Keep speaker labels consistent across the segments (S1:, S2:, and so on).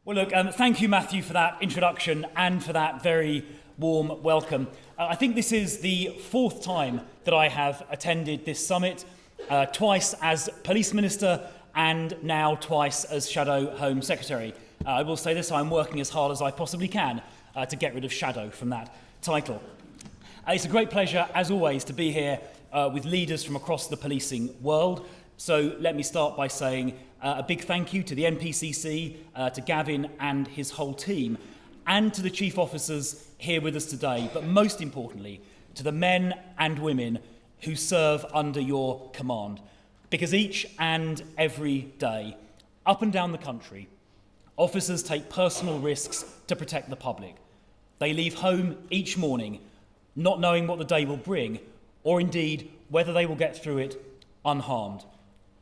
S1: Well, look, thank you, Matthew, for that introduction and for that very warm welcome. I think this is the fourth time that I have attended this summit, twice as Police Minister and now twice as Shadow Home Secretary. I will say this, I'm working as hard as I possibly can to get rid of Shadow from that title. It's a great pleasure, as always, to be here with leaders from across the policing world. So let me start by saying a big thank you to the NPCC, to Gavin and his whole team, and to the chief officers here with us today, but most importantly, to the men and women who serve under your command. Because each and every day, up and down the country, officers take personal risks to protect the public. They leave home each morning not knowing what the day will bring, or indeed whether they will get through it unharmed.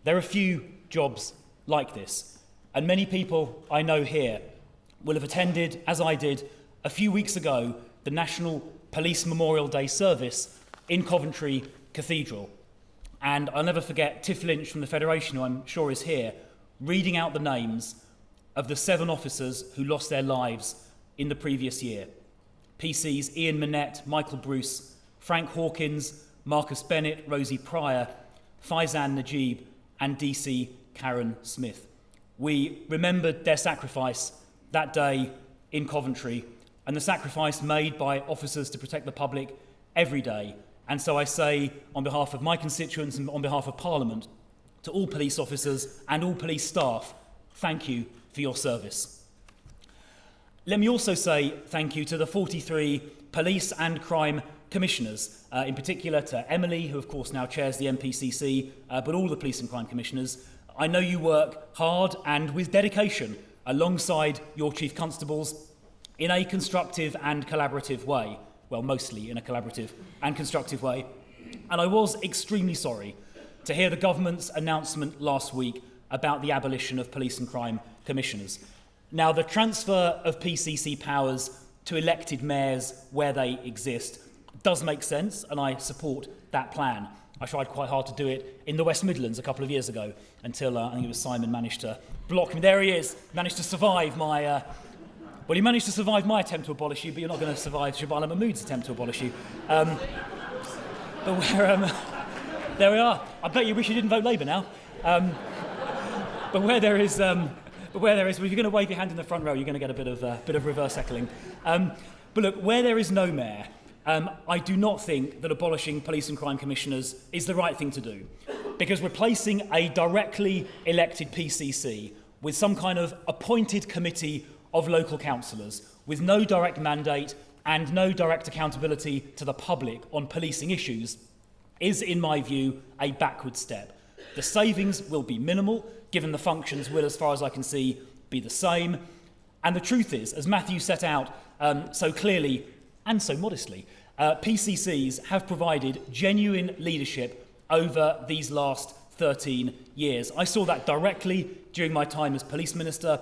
S1: There are few jobs like this, and many people I know here will have attended, as I did a few weeks ago, the National Police Memorial Day service in Coventry Cathedral. And I'll never forget Tiff Lynch from the Federation, who I'm sure is here, reading out the names of the 7 officers who lost their lives in the previous year. PCs Ian Minette, Michael Bruce, Frank Hawkins, Marcus Bennett, Rosie Pryor, Faizan Najib, and DC Karen Smith. We remembered their sacrifice that day in Coventry, and the sacrifice made by officers to protect the public every day. And so I say, on behalf of my constituents and on behalf of Parliament, to all police officers and all police staff, thank you for your service. Let me also say thank you to the 43 police and crime commissioners, in particular to Emily, who of course now chairs the NPCC, but all the police and crime commissioners. I know you work hard and with dedication alongside your chief constables in a constructive and collaborative way. Well, mostly in a collaborative and constructive way. And I was extremely sorry to hear the government's announcement last week about the abolition of police and crime commissioners. Now, the transfer of PCC powers to elected mayors where they exist does make sense, and I support that plan. I tried quite hard to do it in the West Midlands a couple of years ago until I think it was Simon managed to block me. There he is, managed to survive my... Well, he managed to survive my attempt to abolish you, but you're not going to survive Shabala Mahmood's attempt to abolish you. But there we are. I bet you wish you didn't vote Labour now. But where there is, well, if you're going to wave your hand in the front row, you're going to get a bit of reverse echoing. But look, where there is no mayor, I do not think that abolishing police and crime commissioners is the right thing to do, because replacing a directly elected PCC with some kind of appointed committee of local councillors with no direct mandate and no direct accountability to the public on policing issues is, in my view, a backward step. The savings will be minimal, given the functions will, as far as I can see, be the same. And the truth is, as Matthew set out so clearly and so modestly, PCCs have provided genuine leadership over these last 13 years. I saw that directly during my time as Police Minister.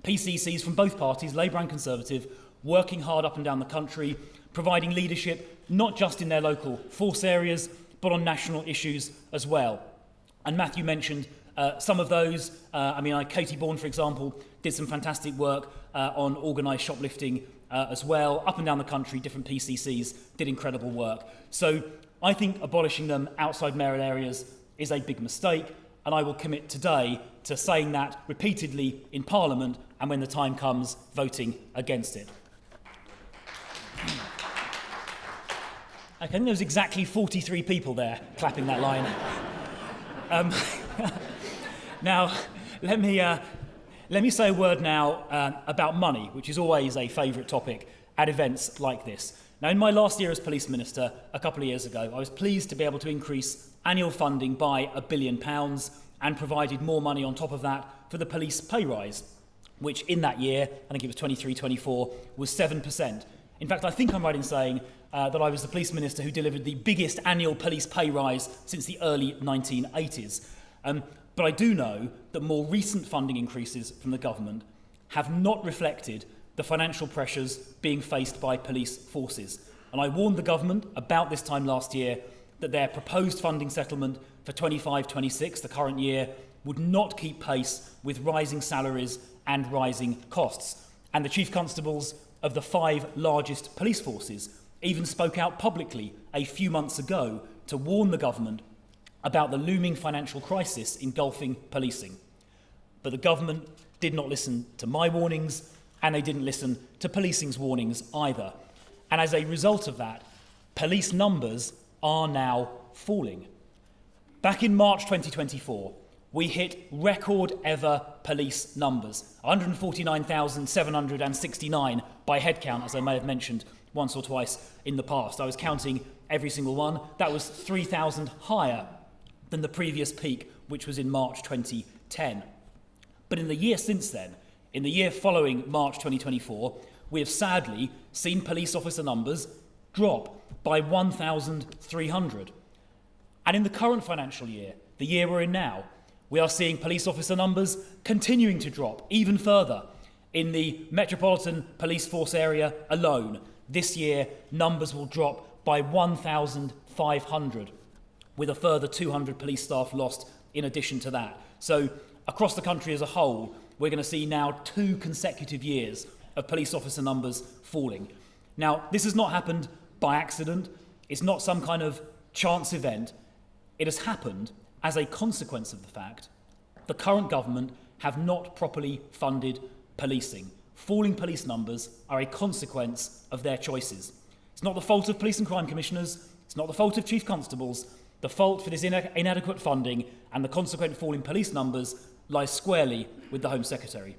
S1: PCCs from both parties, Labour and Conservative, working hard up and down the country, providing leadership not just in their local force areas, but on national issues as well. And Matthew mentioned some of those. Katie Bourne, for example, did some fantastic work on organised shoplifting as well. Up and down the country, different PCCs did incredible work. So I think abolishing them outside mayoral areas is a big mistake, and I will commit today to saying that repeatedly in Parliament, and when the time comes, voting against it. Okay, I think there was exactly 43 people there clapping that line. Now, let me say a word now about money, which is always a favourite topic at events like this. Now, in my last year as Police Minister, a couple of years ago, I was pleased to be able to increase annual funding by £1 billion and provided more money on top of that for the police pay rise, which in that year, I think it was 23-24, was 7%. In fact, I think I'm right in saying that I was the Police Minister who delivered the biggest annual police pay rise since the early 1980s. But I do know that more recent funding increases from the government have not reflected the financial pressures being faced by police forces. And I warned the government about this time last year that their proposed funding settlement for 25-26, the current year, would not keep pace with rising salaries and rising costs. And the chief constables of the 5 largest police forces even spoke out publicly a few months ago to warn the government about the looming financial crisis engulfing policing. But the government did not listen to my warnings, and they didn't listen to policing's warnings either. And as a result of that, police numbers are now falling. Back in March 2024, we hit record ever police numbers, 149,769 by headcount, as I may have mentioned once or twice in the past. I was counting every single one. That was 3,000 higher than the previous peak, which was in March 2010. But in the year since then, in the year following March 2024, we have sadly seen police officer numbers drop by 1,300. And in the current financial year, the year we're in now, we are seeing police officer numbers continuing to drop even further. In the Metropolitan Police Force area alone, this year numbers will drop by 1,500, with a further 200 police staff lost in addition to that. So across the country as a whole, we're going to see now 2 consecutive years of police officer numbers falling. Now, this has not happened by accident. It's not some kind of chance event. It has happened as a consequence of the fact the current government have not properly funded policing. Falling police numbers are a consequence of their choices. It's not the fault of police and crime commissioners. It's not the fault of chief constables. The fault for this inadequate funding and the consequent fall in police numbers lies squarely with the Home Secretary.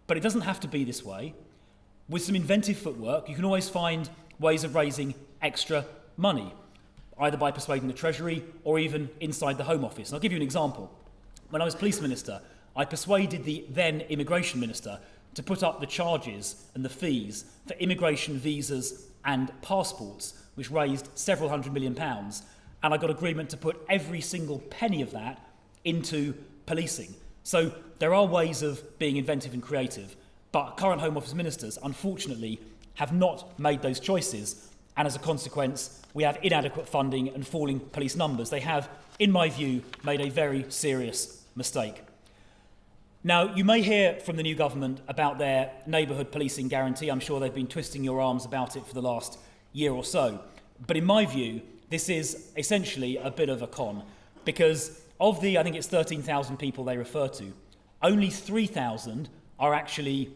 S1: But it doesn't have to be this way. With some inventive footwork, you can always find ways of raising extra money, either by persuading the Treasury or even inside the Home Office. And I'll give you an example. When I was Police Minister, I persuaded the then Immigration Minister to put up the charges and the fees for immigration visas and passports, which raised several £100 million. And I got agreement to put every single penny of that into policing. So there are ways of being inventive and creative, but current Home Office ministers, unfortunately, have not made those choices. And as a consequence, we have inadequate funding and falling police numbers. They have, in my view, made a very serious mistake. Now, you may hear from the new government about their neighbourhood policing guarantee. I'm sure they've been twisting your arms about it for the last year or so. But in my view, this is essentially a bit of a con, because of the, I think it's 13,000 people they refer to, only 3,000 are actually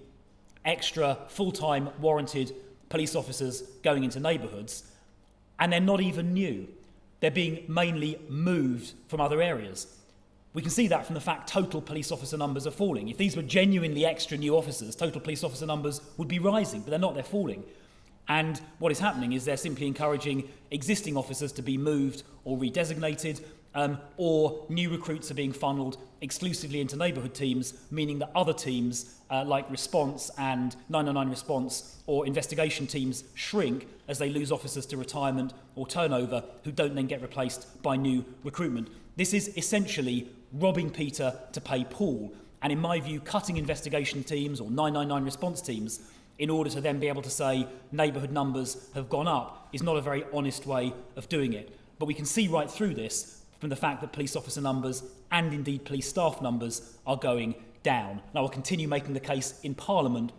S1: extra full-time warranted police officers going into neighbourhoods, and they're not even new. They're being mainly moved from other areas. We can see that from the fact total police officer numbers are falling. If these were genuinely extra new officers, total police officer numbers would be rising, but they're not, they're falling. And what is happening is they're simply encouraging existing officers to be moved or redesignated, or new recruits are being funneled exclusively into neighbourhood teams, meaning that other teams like Response and 999 Response or investigation teams shrink as they lose officers to retirement or turnover who don't then get replaced by new recruitment. This is essentially robbing Peter to pay Paul, and in my view, cutting investigation teams or 999 Response teams in order to then be able to say neighbourhood numbers have gone up is not a very honest way of doing it. But we can see right through this from the fact that police officer numbers and indeed police staff numbers are going down. And I will continue making the case in Parliament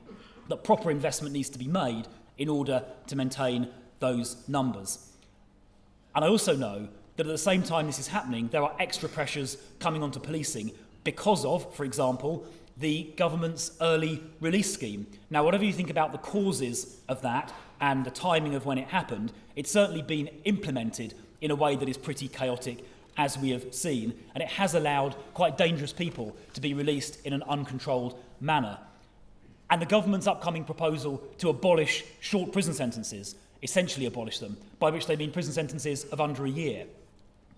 S1: that proper investment needs to be made in order to maintain those numbers. And I also know that at the same time this is happening, there are extra pressures coming onto policing because of, for example, the government's early release scheme. Now, whatever you think about the causes of that and the timing of when it happened, it's certainly been implemented in a way that is pretty chaotic, as we have seen, and it has allowed quite dangerous people to be released in an uncontrolled manner. And the government's upcoming proposal to abolish short prison sentences, essentially abolish them, by which they mean prison sentences of under a year,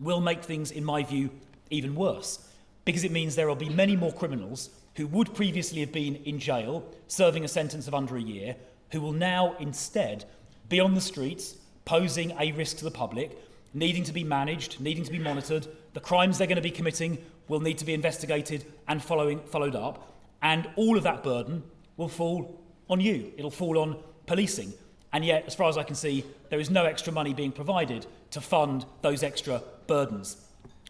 S1: will make things, in my view, even worse, because it means there will be many more criminals who would previously have been in jail, serving a sentence of under a year, who will now instead be on the streets, posing a risk to the public, needing to be managed, needing to be monitored. The crimes they're going to be committing will need to be investigated and followed up, and all of that burden will fall on you. It'll fall on policing. And yet, as far as I can see, there is no extra money being provided to fund those extra burdens.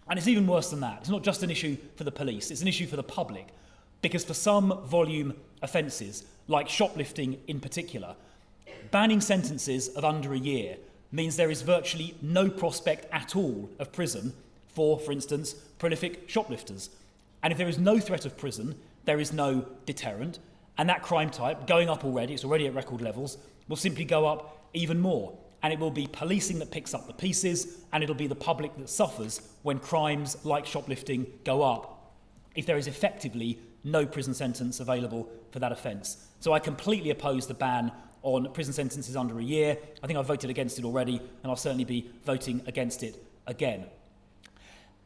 S1: And it's even worse than that. It's not just an issue for the police, it's an issue for the public. Because for some volume offences, like shoplifting in particular, banning sentences of under a year means there is virtually no prospect at all of prison for instance, prolific shoplifters. And if there is no threat of prison, there is no deterrent, and that crime type, going up already, it's already at record levels, will simply go up even more. And it will be policing that picks up the pieces, and it'll be the public that suffers when crimes like shoplifting go up, if there is effectively no prison sentence available for that offence. So I completely oppose the ban on prison sentences under a year. I think I've voted against it already, and I'll certainly be voting against it again.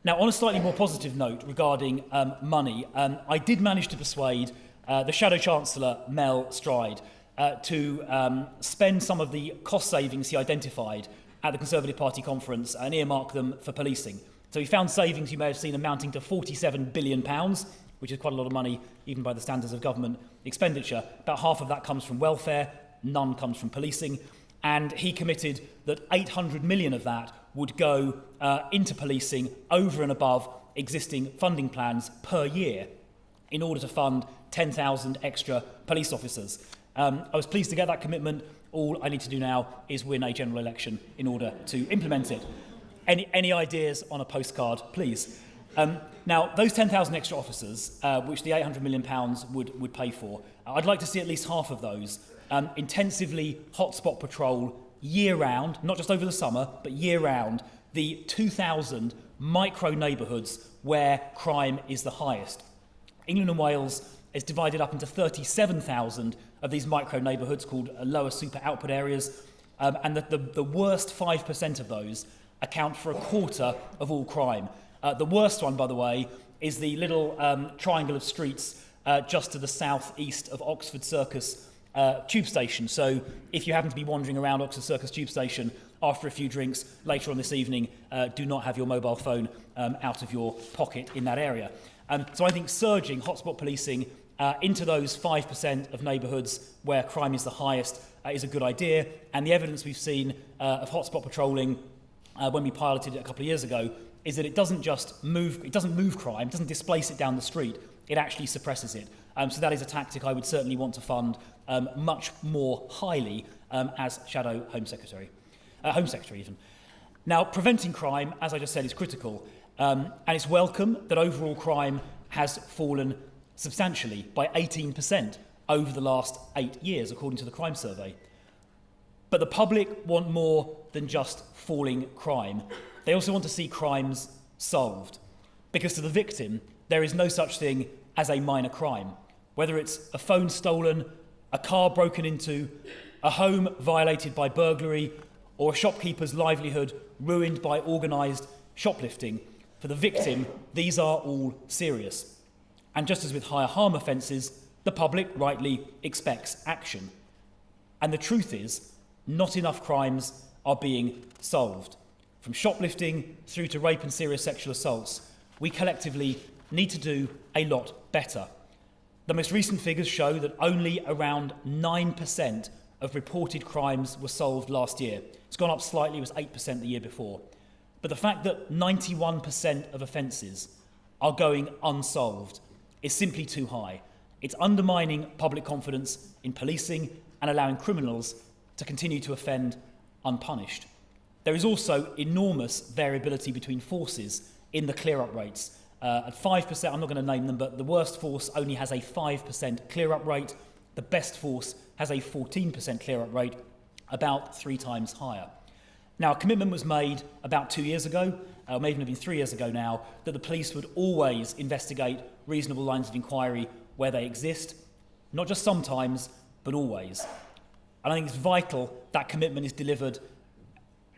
S1: Now, on a slightly more positive note regarding money, I did manage to persuade the Shadow Chancellor, Mel Stride, to spend some of the cost savings he identified at the Conservative Party conference and earmark them for policing. So he found savings you may have seen amounting to £47 billion, which is quite a lot of money, even by the standards of government expenditure. About half of that comes from welfare, none comes from policing. And he committed that 800 million of that would go into policing over and above existing funding plans per year in order to fund 10,000 extra police officers. I was pleased to get that commitment. All I need to do now is win a general election in order to implement it. Any ideas on a postcard, please? Now, those 10,000 extra officers, which the £800 million would pay for, I'd like to see at least half of those intensively hotspot patrol year-round, not just over the summer, but year-round, the 2,000 micro neighbourhoods where crime is the highest. England and Wales is divided up into 37,000 of these micro neighbourhoods called lower super output areas, and the worst 5% of those account for a quarter of all crime. The worst one, by the way, is the little triangle of streets just to the south-east of Oxford Circus tube station. So if you happen to be wandering around Oxford Circus tube station after a few drinks later on this evening, do not have your mobile phone out of your pocket in that area. So I think surging hotspot policing into those 5% of neighbourhoods where crime is the highest is a good idea. And the evidence we've seen of hotspot patrolling when we piloted it a couple of years ago is that it doesn't just move, it doesn't move crime, it doesn't displace it down the street, it actually suppresses it. So that is a tactic I would certainly want to fund much more highly as Shadow Home Secretary. Home Secretary even. Now, preventing crime, as I just said, is critical. And it's welcome that overall crime has fallen substantially by 18% over the last 8 years, according to the Crime Survey. But the public want more than just falling crime. They also want to see crimes solved. Because to the victim, there is no such thing as a minor crime. Whether it's a phone stolen, a car broken into, a home violated by burglary, or a shopkeeper's livelihood ruined by organised shoplifting, for the victim, these are all serious. And just as with higher harm offences, the public rightly expects action. And the truth is, not enough crimes are being solved. From shoplifting through to rape and serious sexual assaults, we collectively need to do a lot better. The most recent figures show that only around 9% of reported crimes were solved last year. It's gone up slightly, it was 8% the year before. But the fact that 91% of offences are going unsolved is simply too high. It's undermining public confidence in policing and allowing criminals to continue to offend unpunished. There is also enormous variability between forces in the clear-up rates. At 5%, I'm not going to name them, but the worst force only has a 5% clear-up rate. The best force has a 14% clear-up rate, about 3 times higher. Now, a commitment was made about 2 years ago, or may even have been 3 years ago now, that the police would always investigate reasonable lines of inquiry where they exist, not just sometimes, but always. And I think it's vital that commitment is delivered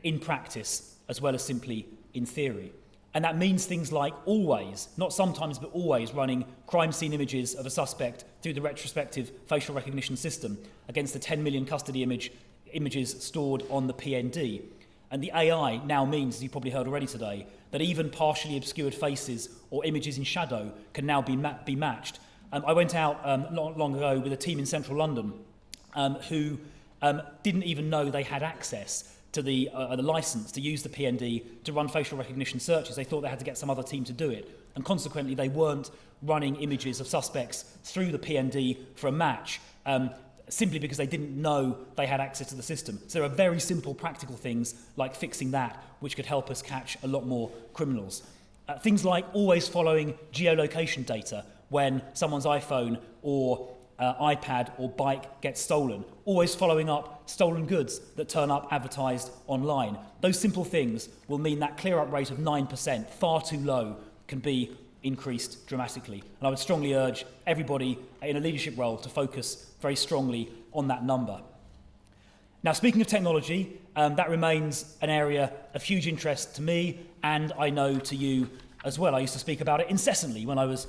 S1: in practice as well as simply in theory. And that means things like always, not sometimes, but always running crime scene images of a suspect through the retrospective facial recognition system against the 10 million custody images stored on the PND. And the AI now means, as you probably heard already today, that even partially obscured faces or images in shadow can now be matched. I went out not long ago with a team in central London who didn't even know they had access to the license to use the PND to run facial recognition searches. They thought they had to get some other team to do it, and consequently they weren't running images of suspects through the PND for a match, simply because they didn't know they had access to the system. So there are very simple practical things like fixing that, which could help us catch a lot more criminals. Things like always following geolocation data when someone's iPhone or iPad or bike gets stolen, always following up stolen goods that turn up advertised online. Those simple things will mean that clear-up rate of 9%, far too low, can be increased dramatically. And I would strongly urge everybody in a leadership role to focus very strongly on that number. Now, speaking of technology, that remains an area of huge interest to me, and I know to you as well. I used to speak about it incessantly when I was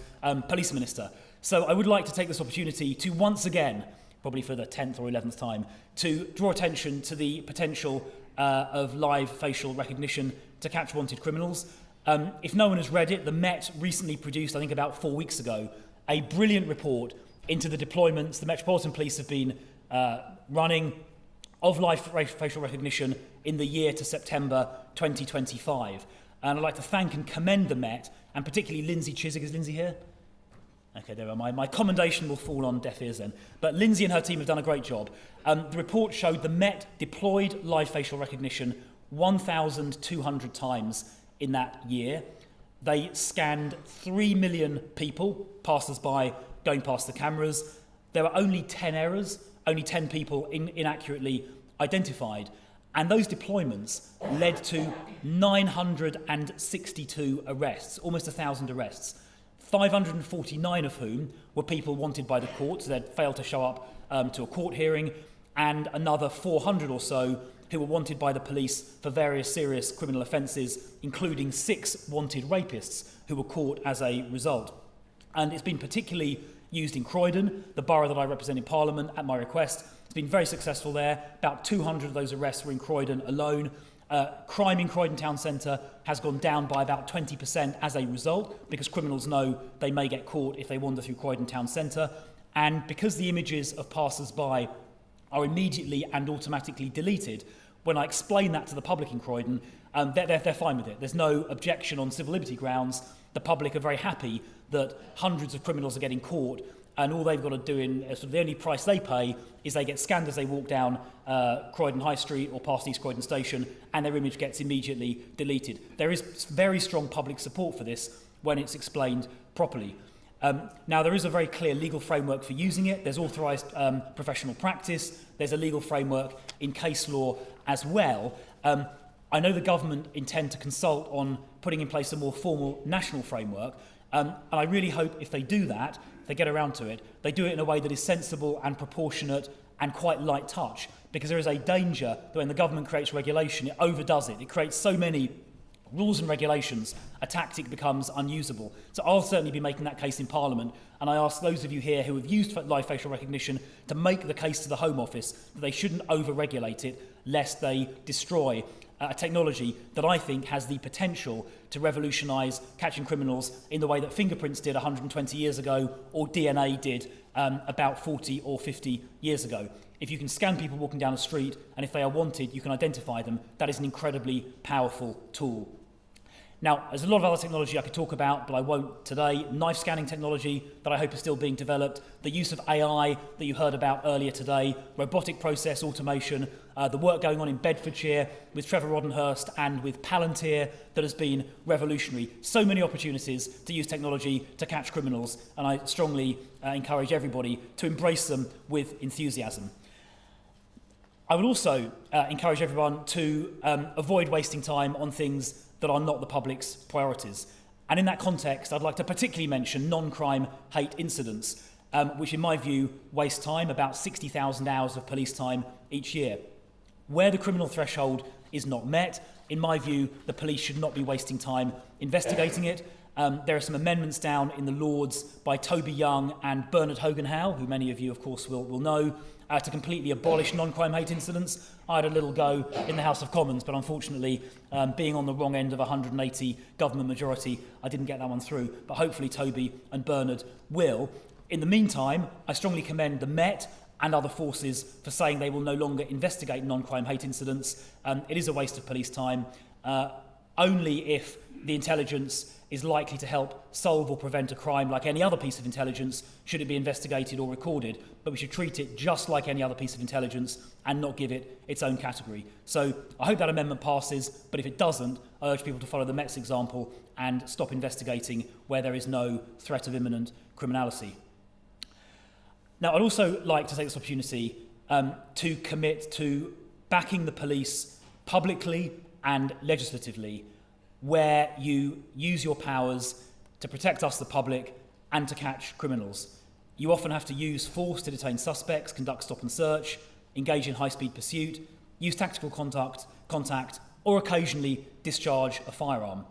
S1: police minister. So I would like to take this opportunity to once again, probably for the 10th or 11th time, to draw attention to the potential of live facial recognition to catch wanted criminals. If no one has read it, the Met recently produced, I think about 4 weeks ago, a brilliant report into the deployments the Metropolitan Police have been running of live facial recognition in the year to September 2025. And I'd like to thank and commend the Met, and particularly Lindsay Chiswick. Is Lindsay here? Okay, there are my commendation will fall on deaf ears then. But Lindsay and her team have done a great job. The report showed the Met deployed live facial recognition 1,200 times in that year. They scanned 3 million people, passers-by, going past the cameras. There were only 10 errors, only 10 people inaccurately identified. And those deployments led to 962 arrests, almost 1,000 arrests, 549 of whom were people wanted by the court, so they'd failed to show up to a court hearing, and another 400 or so who were wanted by the police for various serious criminal offences, including 6 wanted rapists who were caught as a result. And it's been particularly used in Croydon, the borough that I represent in Parliament, at my request. It's been very successful there. About 200 of those arrests were in Croydon alone. Crime in Croydon Town Centre has gone down by about 20% as a result, because criminals know they may get caught if they wander through Croydon Town Centre. And because the images of passers-by are immediately and automatically deleted, when I explain that to the public in Croydon, they're fine with it. There's no objection on civil liberty grounds. The public are very happy that hundreds of criminals are getting caught, and all they've got to do the only price they pay is they get scanned as they walk down Croydon High Street or past East Croydon Station, and their image gets immediately deleted. There is very strong public support for this when it's explained properly. Now, there is a very clear legal framework for using it. There's authorised professional practice. There's a legal framework in case law as well. I know the government intend to consult on putting in place a more formal national framework, and I really hope if they do that, if they get around to it, they do it in a way that is sensible and proportionate and quite light touch, because there is a danger that when the government creates regulation, it overdoes it. It creates so many rules and regulations, a tactic becomes unusable. So I'll certainly be making that case in Parliament, and I ask those of you here who have used live facial recognition to make the case to the Home Office that they shouldn't over-regulate it, lest they destroy a technology that I think has the potential to revolutionise catching criminals in the way that fingerprints did 120 years ago, or DNA did about 40 or 50 years ago. If you can scan people walking down the street, and if they are wanted, you can identify them, that is an incredibly powerful tool. Now, there's a lot of other technology I could talk about, but I won't today. Knife scanning technology that I hope is still being developed, the use of AI that you heard about earlier today, robotic process automation, the work going on in Bedfordshire with Trevor Roddenhurst and with Palantir that has been revolutionary. So many opportunities to use technology to catch criminals, and I strongly encourage everybody to embrace them with enthusiasm. I would also encourage everyone to avoid wasting time on things that are not the public's priorities. And in that context, I'd like to particularly mention non-crime hate incidents, which in my view waste time, about 60,000 hours of police time each year. Where the criminal threshold is not met, in my view, the police should not be wasting time investigating it. There are some amendments down in the Lords by Toby Young and Bernard Hogan-Howe, who many of you, of course, will know, to completely abolish non-crime hate incidents. I had a little go in the House of Commons, but unfortunately, being on the wrong end of 180 government majority, I didn't get that one through. But hopefully Toby and Bernard will. In the meantime, I strongly commend the Met and other forces for saying they will no longer investigate non-crime hate incidents. It is a waste of police time, only if the intelligence is likely to help solve or prevent a crime like any other piece of intelligence should it be investigated or recorded, but we should treat it just like any other piece of intelligence and not give it its own category. So I hope that amendment passes, but if it doesn't, I urge people to follow the Met's example and stop investigating where there is no threat of imminent criminality. Now, I'd also like to take this opportunity to commit to backing the police publicly and legislatively where you use your powers to protect us, the public, and to catch criminals. You often have to use force to detain suspects, conduct stop and search, engage in high-speed pursuit, use tactical contact, or occasionally discharge a firearm.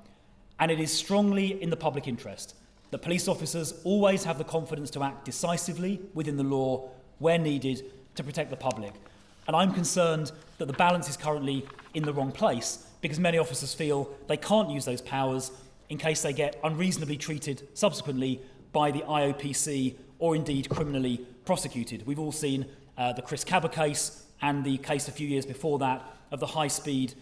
S1: And it is strongly in the public interest that police officers always have the confidence to act decisively within the law where needed to protect the public. And I'm concerned that the balance is currently in the wrong place because many officers feel they can't use those powers in case they get unreasonably treated subsequently by the IOPC or indeed criminally prosecuted. We've all seen the Chris Philp case and the case a few years before that of the high-speed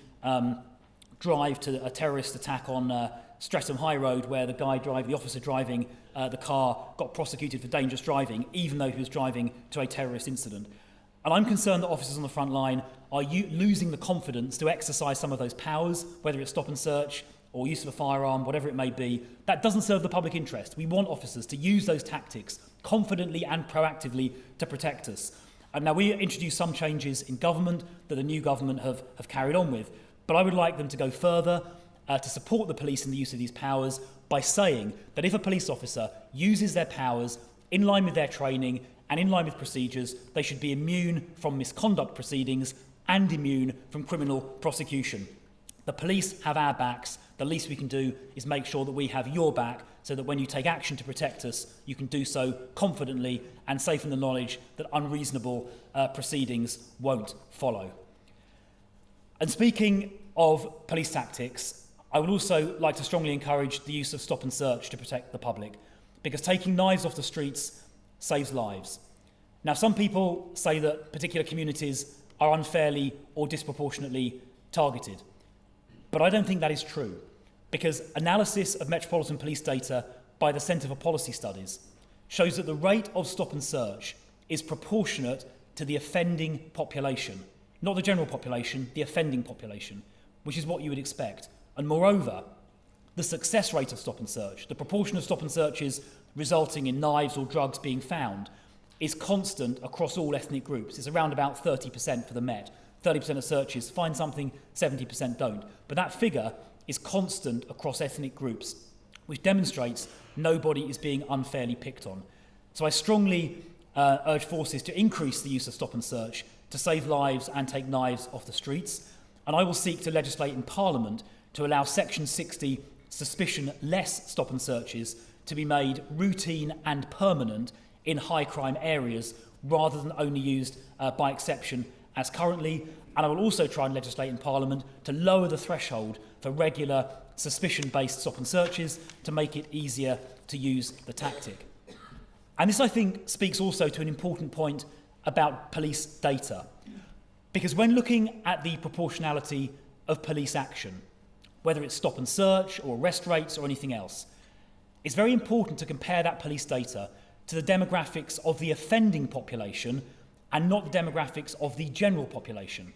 S1: drive to a terrorist attack on Streatham High Road where the officer driving the car got prosecuted for dangerous driving even though he was driving to a terrorist incident. And I'm concerned that officers on the front line are losing the confidence to exercise some of those powers, whether it's stop and search or use of a firearm, whatever it may be. That doesn't serve the public interest. We want officers to use those tactics confidently and proactively to protect us. And now we introduced some changes in government that the new government have carried on with, but I would like them to go further to support the police in the use of these powers by saying that if a police officer uses their powers in line with their training and in line with procedures, they should be immune from misconduct proceedings and immune from criminal prosecution. The police have our backs. The least we can do is make sure that we have your back so that when you take action to protect us, you can do so confidently and safe in the knowledge that unreasonable proceedings won't follow. And speaking of police tactics, I would also like to strongly encourage the use of stop and search to protect the public, because taking knives off the streets saves lives. Now, some people say that particular communities are unfairly or disproportionately targeted, but I don't think that is true, because analysis of Metropolitan Police data by the Centre for Policy Studies shows that the rate of stop and search is proportionate to the offending population, not the general population, the offending population, which is what you would expect. And moreover, the success rate of stop and search, the proportion of stop and searches resulting in knives or drugs being found, is constant across all ethnic groups. It's around about 30% for the Met. 30% of searches find something, 70% don't. But that figure is constant across ethnic groups, which demonstrates nobody is being unfairly picked on. So I strongly urge forces to increase the use of stop and search to save lives and take knives off the streets. And I will seek to legislate in Parliament to allow Section 60 suspicion-less stop and searches to be made routine and permanent in high crime areas rather than only used by exception as currently. And I will also try and legislate in Parliament to lower the threshold for regular suspicion-based stop and searches to make it easier to use the tactic. And this, I think, speaks also to an important point about police data. Because when looking at the proportionality of police action, whether it's stop and search or arrest rates or anything else, it's very important to compare that police data to the demographics of the offending population and not the demographics of the general population.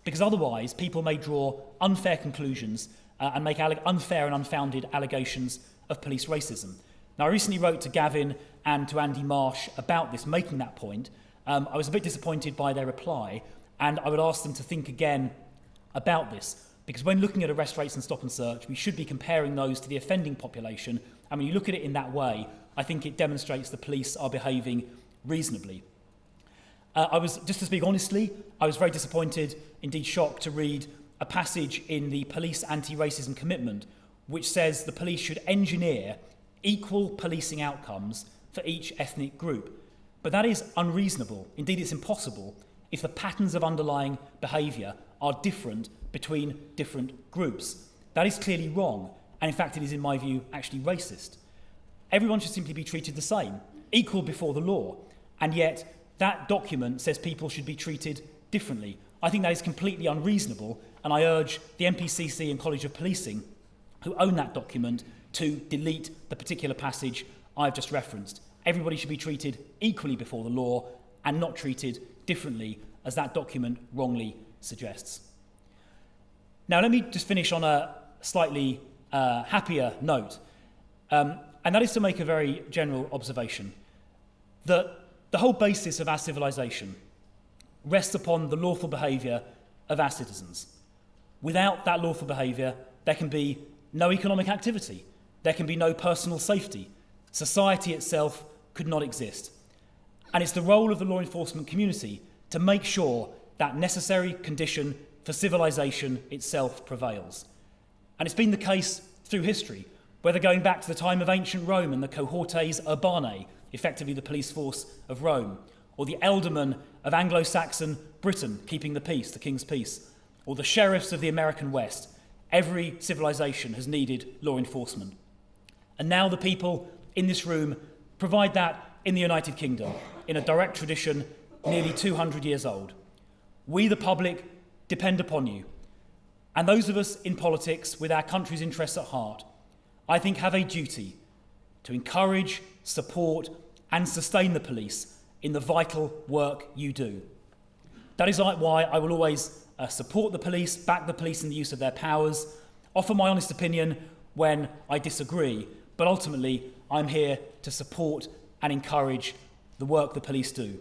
S1: Because otherwise, people may draw unfair conclusions and make unfair and unfounded allegations of police racism. Now, I recently wrote to Gavin and to Andy Marsh about this, making that point. I was a bit disappointed by their reply, and I would ask them to think again about this, because when looking at arrest rates and stop and search, we should be comparing those to the offending population, and when you look at it in that way, I think it demonstrates the police are behaving reasonably. Just to speak honestly, I was very disappointed, indeed shocked, to read a passage in the Police Anti-Racism Commitment which says the police should engineer equal policing outcomes for each ethnic group. But that is unreasonable. Indeed, it's impossible if the patterns of underlying behaviour are different between different groups. That is clearly wrong, and in fact it is, in my view, actually racist. Everyone should simply be treated the same, equal before the law, and yet that document says people should be treated differently. I think that is completely unreasonable, and I urge the NPCC and College of Policing, who own that document, to delete the particular passage I've just referenced. Everybody should be treated equally before the law and not treated differently, as that document wrongly suggests. Now, let me just finish on a slightly happier note, and that is to make a very general observation, that the whole basis of our civilization rests upon the lawful behaviour of our citizens. Without that lawful behaviour, there can be no economic activity, there can be no personal safety. Society itself could not exist. And it's the role of the law enforcement community to make sure that necessary condition for civilization itself prevails. And it's been the case through history, whether going back to the time of ancient Rome and the cohortes urbanae, effectively the police force of Rome, or the ealdormen of Anglo-Saxon Britain keeping the peace, the King's Peace, or the sheriffs of the American West. Every civilization has needed law enforcement. And now the people in this room provide that in the United Kingdom, in a direct tradition nearly 200 years old. We, the public, depend upon you. And those of us in politics with our country's interests at heart, I think, have a duty to encourage, support, and sustain the police in the vital work you do. That is why I will always support the police, back the police in the use of their powers, offer my honest opinion when I disagree, but ultimately I'm here to support and encourage the work the police do.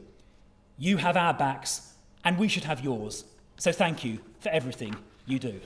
S1: You have our backs, and we should have yours. So thank you for everything you do.